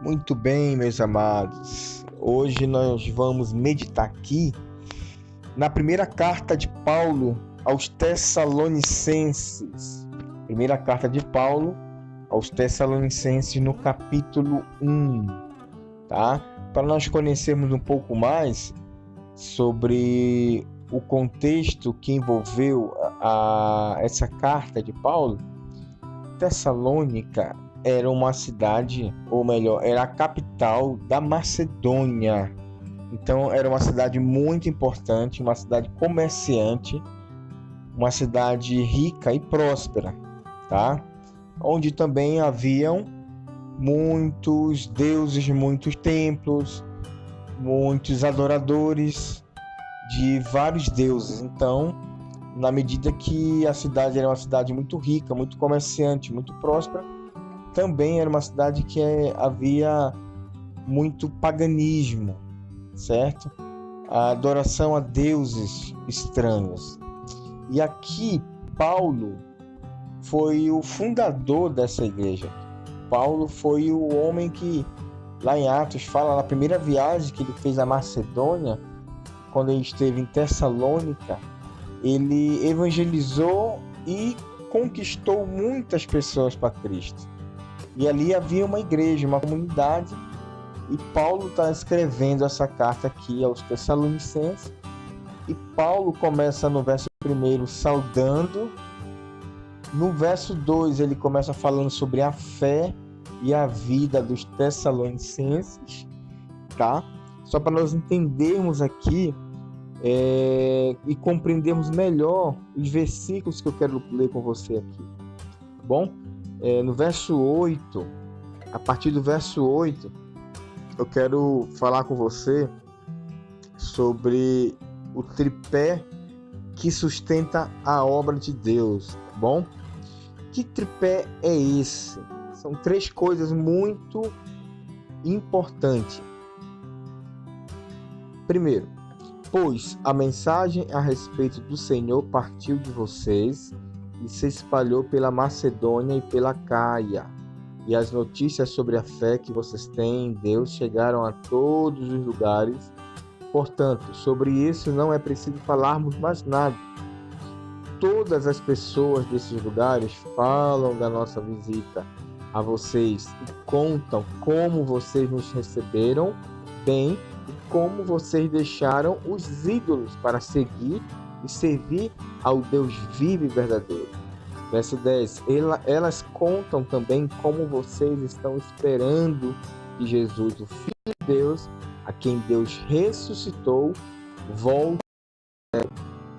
Muito bem, meus amados. Hoje nós vamos meditar aqui na primeira carta de Paulo aos Tessalonicenses. Primeira carta de Paulo aos Tessalonicenses, no capítulo 1, tá? Para nós conhecermos um pouco mais sobre o contexto que envolveu essa carta de Paulo. Tessalônica era uma cidade, ou melhor, era a capital da Macedônia. Então era uma cidade muito importante, uma cidade comerciante, uma cidade rica e próspera, tá? Onde também haviam muitos deuses, muitos templos, muitos adoradores de vários deuses. Então, na medida que a cidade era uma cidade muito rica, muito comerciante, muito próspera, também era uma cidade que havia muito paganismo, certo? A adoração a deuses estranhos. E aqui Paulo foi o fundador dessa igreja. Paulo foi o homem que, lá em Atos, fala na primeira viagem que ele fez à Macedônia, quando ele esteve em Tessalônica, ele evangelizou e conquistou muitas pessoas para Cristo. E ali havia uma igreja, uma comunidade, e Paulo está escrevendo essa carta aqui aos Tessalonicenses. E Paulo começa no verso 1 saudando. No verso 2 ele começa falando sobre a fé e a vida dos Tessalonicenses, tá? Só para nós entendermos aqui e compreendermos melhor os versículos que eu quero ler com você aqui, tá bom? No verso 8, a partir do verso 8, eu quero falar com você sobre o tripé que sustenta a obra de Deus, tá bom? Que tripé é esse? São três coisas muito importantes. Primeiro, pois a mensagem a respeito do Senhor partiu de vocês e se espalhou pela Macedônia e pela Caia. E as notícias sobre a fé que vocês têm em Deus chegaram a todos os lugares. Portanto, sobre isso não é preciso falarmos mais nada. Todas as pessoas desses lugares falam da nossa visita a vocês e contam como vocês nos receberam bem e como vocês deixaram os ídolos para seguir e servir ao Deus vivo e verdadeiro. Verso 10. Elas contam também como vocês estão esperando que Jesus, o Filho de Deus, a quem Deus ressuscitou, volte.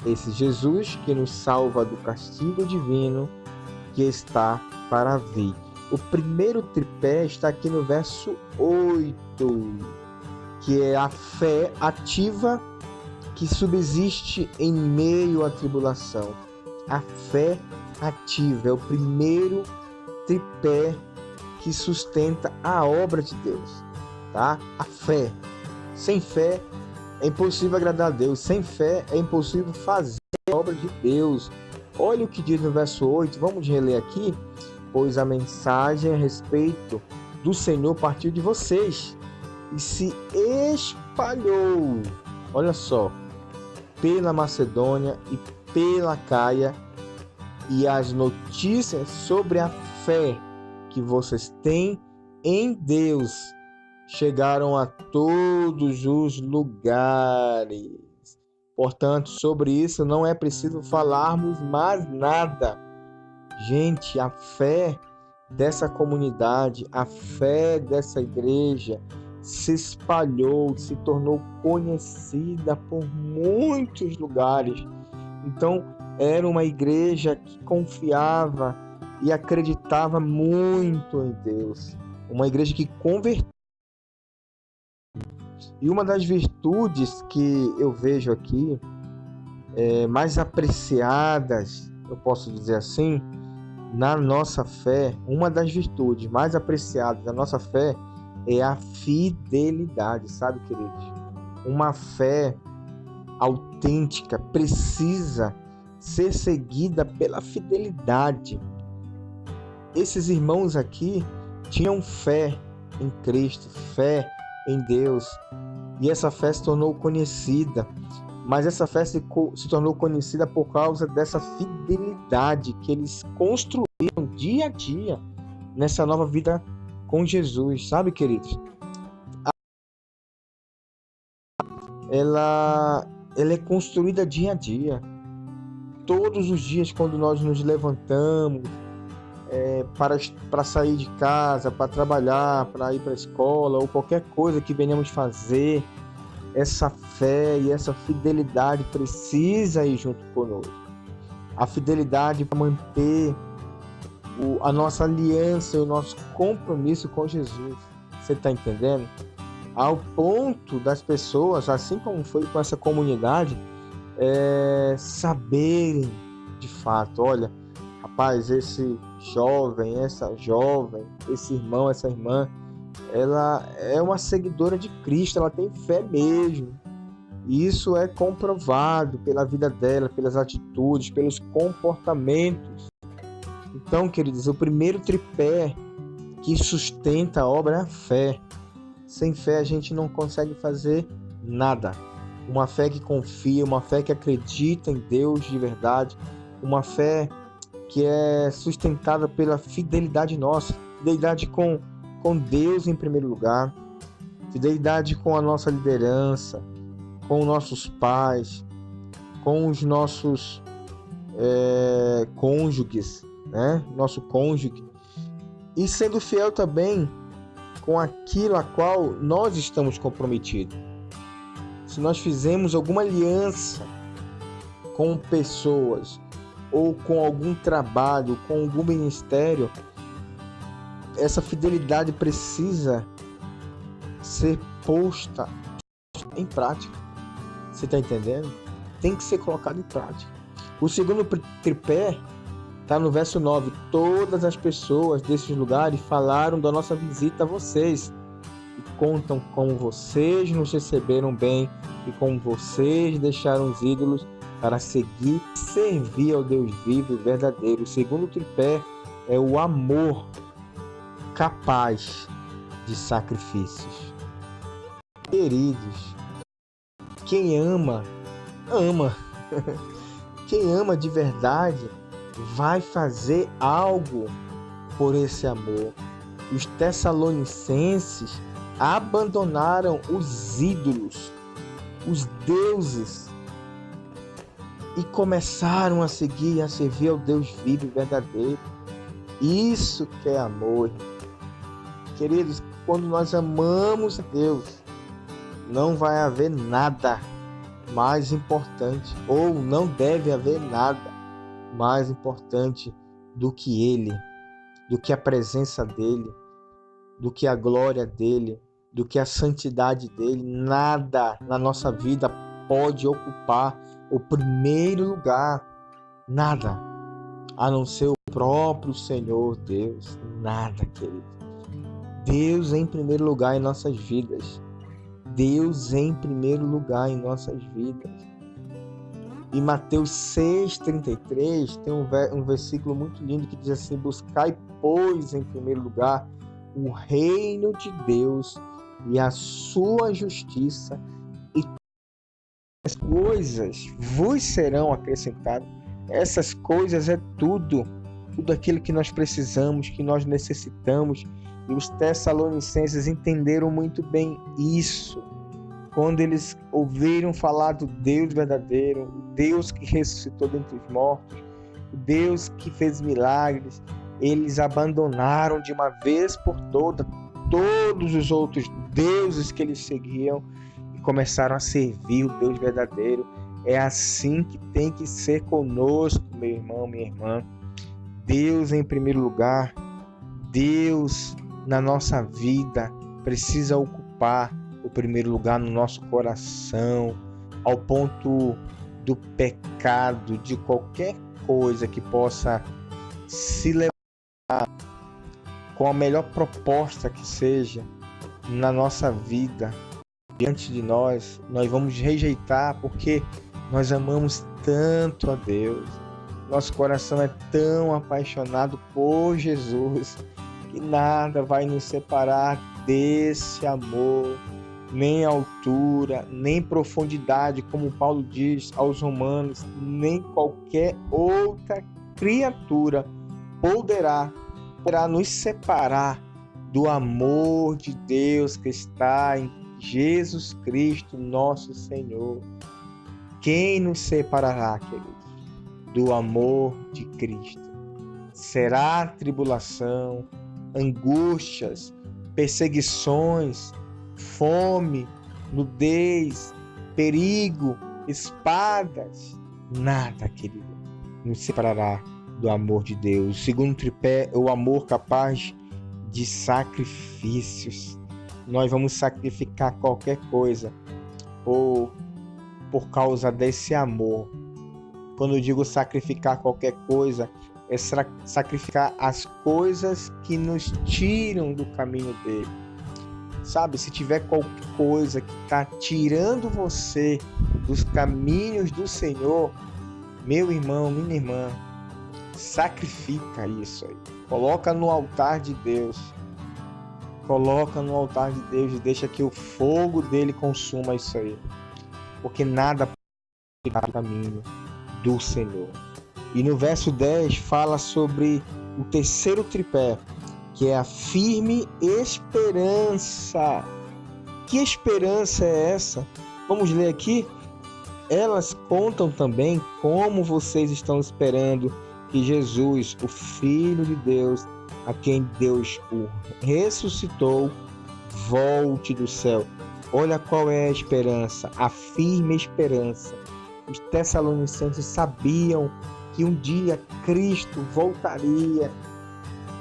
Esse Jesus que nos salva do castigo divino que está para vir. O primeiro tripé está aqui no verso 8, que é a fé ativa que subsiste em meio à tribulação. A fé ativa é o primeiro tripé que sustenta a obra de Deus, tá? A fé. Sem fé é impossível agradar a Deus. Sem fé é impossível fazer a obra de Deus. Olha o que diz no verso 8. Vamos reler aqui. Pois a mensagem a respeito do Senhor partiu de vocês e se espalhou. Olha só. Pela Macedônia e pela Caia, e as notícias sobre a fé que vocês têm em Deus chegaram a todos os lugares. Portanto, sobre isso não é preciso falarmos mais nada. Gente, a fé dessa comunidade, a fé dessa igreja se espalhou, se tornou conhecida por muitos lugares. Então, era uma igreja que confiava e acreditava muito em Deus. Uma igreja que converteu. E uma das virtudes que eu vejo aqui, mais apreciadas, eu posso dizer assim, na nossa fé, uma das virtudes mais apreciadas da nossa fé é a fidelidade, sabe, queridos? Uma fé autêntica precisa ser seguida pela fidelidade. Esses irmãos aqui tinham fé em Cristo, fé em Deus. E essa fé se tornou conhecida. Mas essa fé se tornou conhecida por causa dessa fidelidade que eles construíram dia a dia nessa nova vida com Jesus. Sabe, queridos? Ela é construída dia a dia. Todos os dias, quando nós nos levantamos para sair de casa, para trabalhar, para ir para a escola ou qualquer coisa que venhamos fazer, essa fé e essa fidelidade precisa ir junto conosco. A fidelidade para manter a nossa aliança e o nosso compromisso com Jesus. Você está entendendo? Ao ponto das pessoas, assim como foi com essa comunidade, saberem de fato, olha, rapaz, esse jovem, essa jovem, esse irmão, essa irmã, ela é uma seguidora de Cristo, ela tem fé mesmo. E isso é comprovado pela vida dela, pelas atitudes, pelos comportamentos. Então, queridos, o primeiro tripé que sustenta a obra é a fé. Sem fé a gente não consegue fazer nada. Uma fé que confia, uma fé que acredita em Deus de verdade, uma fé que é sustentada pela fidelidade nossa, fidelidade com Deus em primeiro lugar, fidelidade com a nossa liderança, com os nossos pais, com os nossos cônjuges, né? Nosso cônjuge, e sendo fiel também com aquilo a qual nós estamos comprometidos. Se nós fizemos alguma aliança com pessoas ou com algum trabalho, com algum ministério, essa fidelidade precisa ser posta em prática. Você está entendendo? Tem que ser colocado em prática. O segundo tripé está no verso 9. Todas as pessoas desses lugares falaram da nossa visita a vocês e contam como vocês nos receberam bem e como vocês deixaram os ídolos para seguir e servir ao Deus vivo e verdadeiro. O segundo tripé é o amor capaz de sacrifícios. Queridos, quem ama, ama. Quem ama de verdade vai fazer algo por esse amor. Os Tessalonicenses abandonaram os ídolos, os deuses, e começaram a seguir e a servir ao Deus vivo e verdadeiro. Isso que é amor. Queridos, quando nós amamos a Deus, não vai haver nada mais importante, ou não deve haver nada mais importante do que Ele, do que a presença dEle, do que a glória dEle, do que a santidade dEle. Nada na nossa vida pode ocupar o primeiro lugar, nada, a não ser o próprio Senhor Deus. Nada, querido. Deus em primeiro lugar em nossas vidas. Deus em primeiro lugar em nossas vidas. Em Mateus 6,33 tem um versículo muito lindo que diz assim: buscai, pois, em primeiro lugar o reino de Deus e a sua justiça, e as coisas vos serão acrescentadas. Essas coisas é tudo aquilo que nós precisamos, que nós necessitamos. E os Tessalonicenses entenderam muito bem isso quando eles ouviram falar do Deus verdadeiro, o Deus que ressuscitou dentre os mortos, o Deus que fez milagres. Eles abandonaram de uma vez por todas todos os outros deuses que eles seguiam e começaram a servir o Deus verdadeiro. É assim que tem que ser conosco, meu irmão, minha irmã. Deus em primeiro lugar. Deus na nossa vida precisa ocupar o primeiro lugar no nosso coração, ao ponto do pecado, de qualquer coisa que possa se levar com a melhor proposta que seja na nossa vida diante de nós vamos rejeitar, porque nós amamos tanto a Deus. Nosso coração é tão apaixonado por Jesus que nada vai nos separar desse amor, nem altura, nem profundidade, como Paulo diz aos Romanos, nem qualquer outra criatura poderá nos separar do amor de Deus que está em Jesus Cristo, nosso Senhor. Quem nos separará, queridos, do amor de Cristo? Será tribulação, angústias, perseguições, fome, nudez, perigo, espadas? Nada, querido, nos separará do amor de Deus. O segundo tripé é o amor capaz de sacrifícios. Nós vamos sacrificar qualquer coisa por causa desse amor. Quando eu digo sacrificar qualquer coisa, é sacrificar as coisas que nos tiram do caminho dele. Sabe, se tiver qualquer coisa que está tirando você dos caminhos do Senhor, meu irmão, minha irmã, sacrifica isso aí. Coloca no altar de Deus. Coloca no altar de Deus e deixa que o fogo dele consuma isso aí. Porque nada pode tirar do caminho do Senhor. E no verso 10 fala sobre o terceiro tripé, que é a firme esperança. Que esperança é essa? Vamos ler aqui. Elas contam também como vocês estão esperando que Jesus, o Filho de Deus, a quem Deus o ressuscitou, volte do céu. Olha qual é a esperança, a firme esperança. Os tessalonicenses sabiam que um dia Cristo voltaria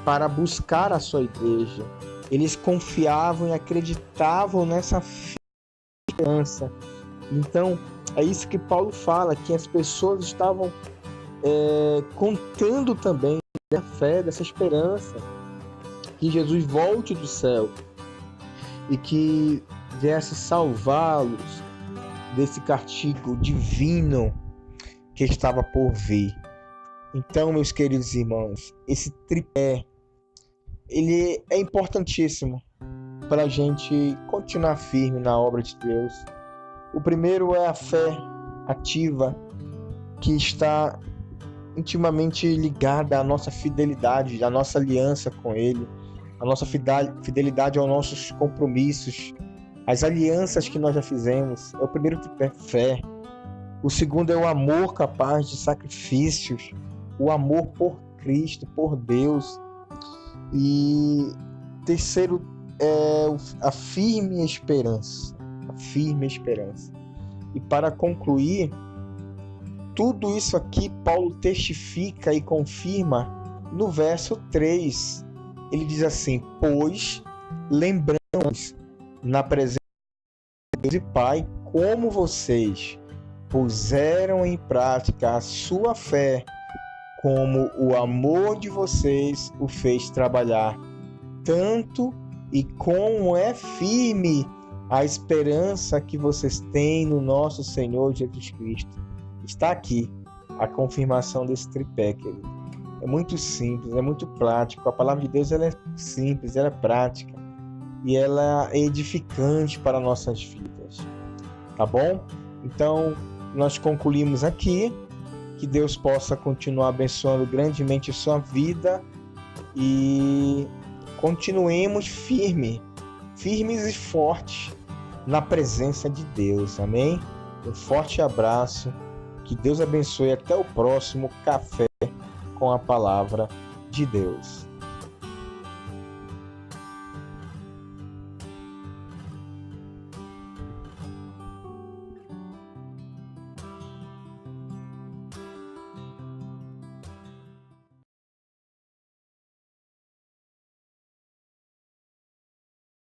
para buscar a sua igreja. Eles confiavam e acreditavam nessa esperança. Então, é isso que Paulo fala, que as pessoas estavam contando também da fé, dessa esperança, que Jesus volte do céu e que viesse salvá-los desse castigo divino que estava por vir. Então, meus queridos irmãos, esse tripé, ele é importantíssimo para a gente continuar firme na obra de Deus. O primeiro é a fé ativa, que está intimamente ligada à nossa fidelidade, à nossa aliança com Ele, à nossa fidelidade aos nossos compromissos, às alianças que nós já fizemos. É o primeiro tripé, fé. O segundo é o amor capaz de sacrifícios, o amor por Cristo, por Deus. E terceiro é a firme esperança, a firme esperança. E para concluir, tudo isso aqui Paulo testifica e confirma no verso 3. Ele diz assim: pois lembramos na presença de Deus e Pai como vocês puseram em prática a sua fé, como o amor de vocês o fez trabalhar, tanto e como é firme a esperança que vocês têm no nosso Senhor Jesus Cristo. Está aqui a confirmação desse tripé, querido. É muito simples, é muito prático. A palavra de Deus, ela é simples, ela é prática e ela é edificante para nossas vidas. Tá bom? Então, nós concluímos aqui. Que Deus possa continuar abençoando grandemente a sua vida e continuemos firmes e fortes na presença de Deus. Amém? Um forte abraço. Que Deus abençoe. Até o próximo Café com a Palavra de Deus.